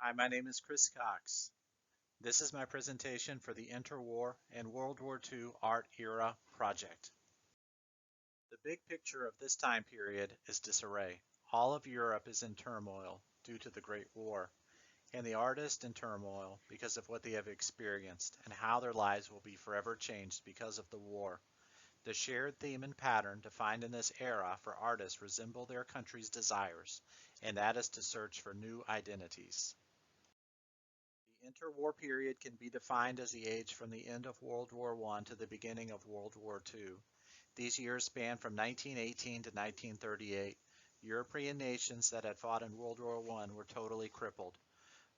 Hi, my name is Chris Cox. This is my presentation for the Interwar and World War II Art Era project. The big picture of this time period is disarray. All of Europe is in turmoil due to the Great War, and the artists in turmoil because of what they have experienced and how their lives will be forever changed because of the war. The shared theme and pattern defined in this era for artists resemble their country's desires, and that is to search for new identities. The interwar period can be defined as the age from the end of World War I to the beginning of World War II. These years span from 1918 to 1938. European nations that had fought in World War I were totally crippled.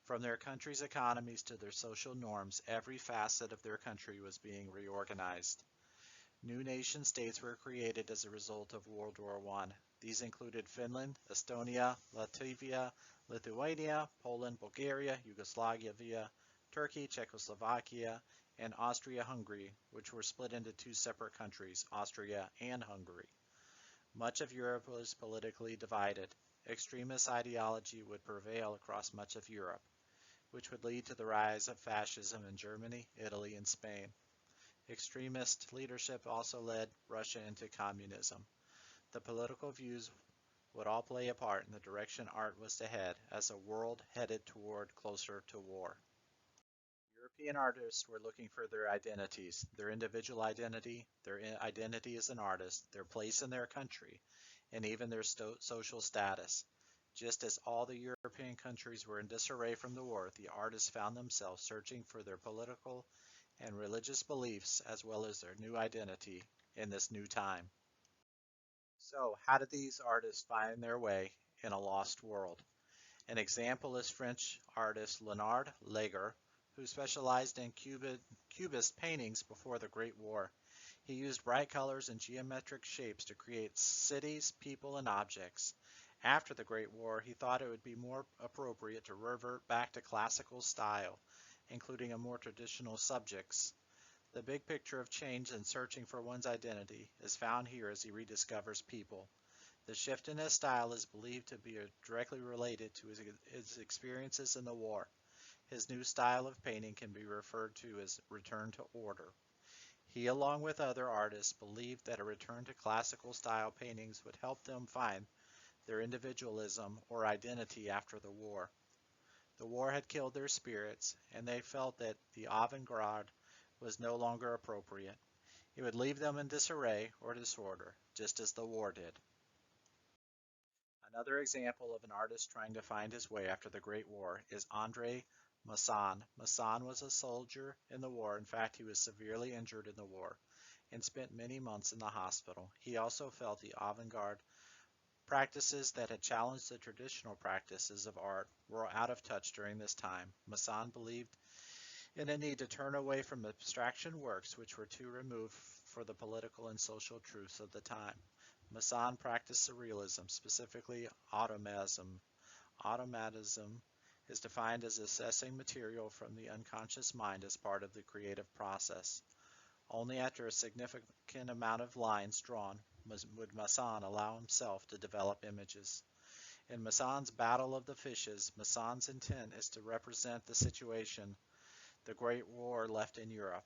From their country's economies to their social norms, every facet of their country was being reorganized. New nation states were created as a result of World War I. These included Finland, Estonia, Latvia, Lithuania, Poland, Bulgaria, Yugoslavia, Turkey, Czechoslovakia, and Austria-Hungary, which were split into two separate countries, Austria and Hungary. Much of Europe was politically divided. Extremist ideology would prevail across much of Europe, which would lead to the rise of fascism in Germany, Italy, and Spain. Extremist leadership also led Russia into communism. The political views would all play a part in the direction art was to head as a world headed toward closer to war. European artists were looking for their identities, their individual identity, their identity as an artist, their place in their country, and even their social status. Just as all the European countries were in disarray from the war, the artists found themselves searching for their political and religious beliefs as well as their new identity in this new time. So, how did these artists find their way in a lost world? An example is French artist Fernand Leger, who specialized in Cubist paintings before the Great War. He used bright colors and geometric shapes to create cities, people, and objects. After the Great War, he thought it would be more appropriate to revert back to classical style, including a more traditional subjects. The big picture of change and searching for one's identity is found here as he rediscovers people. The shift in his style is believed to be directly related to his experiences in the war. His new style of painting can be referred to as return to order. He, along with other artists, believed that a return to classical style paintings would help them find their individualism or identity after the war. The war had killed their spirits, and they felt that the avant-garde was no longer appropriate. It would leave them in disarray or disorder, just as the war did. Another example of an artist trying to find his way after the Great War is André Masson. Masson was a soldier in the war. In fact, he was severely injured in the war and spent many months in the hospital. He also felt the avant-garde practices that had challenged the traditional practices of art were out of touch during this time. Masson believed in a need to turn away from abstraction works which were too removed for the political and social truths of the time. Masson practiced surrealism, specifically automatism. Automatism is defined as assessing material from the unconscious mind as part of the creative process. Only after a significant amount of lines drawn would Masson allow himself to develop images. In Masson's Battle of the Fishes, Masson's intent is to represent the situation the Great War left in Europe.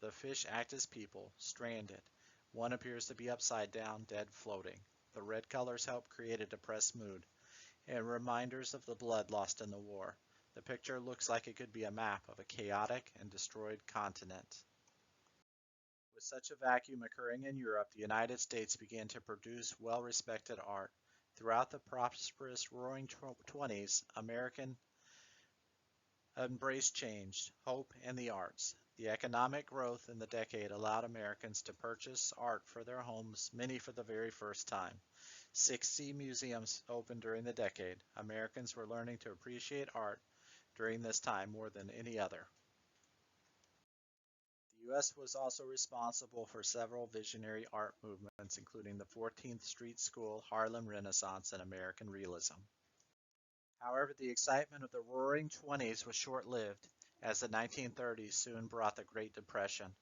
The fish act as people, stranded. One appears to be upside down, dead, floating. The red colors help create a depressed mood and reminders of the blood lost in the war. The picture looks like it could be a map of a chaotic and destroyed continent. With such a vacuum occurring in Europe, the United States began to produce well-respected art. Throughout the prosperous Roaring Twenties, American embraced change, hope, and the arts. The economic growth in the decade allowed Americans to purchase art for their homes, many for the very first time. 60 museums opened during the decade. Americans were learning to appreciate art during this time more than any other. The U.S. was also responsible for several visionary art movements, including the 14th Street School, Harlem Renaissance, and American Realism. However, the excitement of the Roaring Twenties was short-lived, as the 1930s soon brought the Great Depression.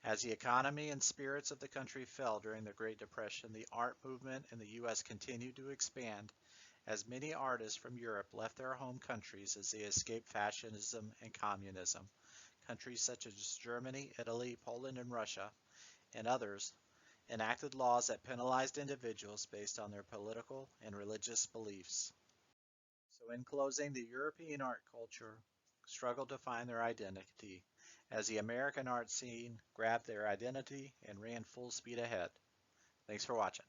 As the economy and spirits of the country fell during the Great Depression, the art movement in the U.S. continued to expand as many artists from Europe left their home countries as they escaped fascism and communism. Countries such as Germany, Italy, Poland, and Russia, and others, enacted laws that penalized individuals based on their political and religious beliefs. So in closing, the European art culture struggled to find their identity as the American art scene grabbed their identity and ran full speed ahead. Thanks for watching.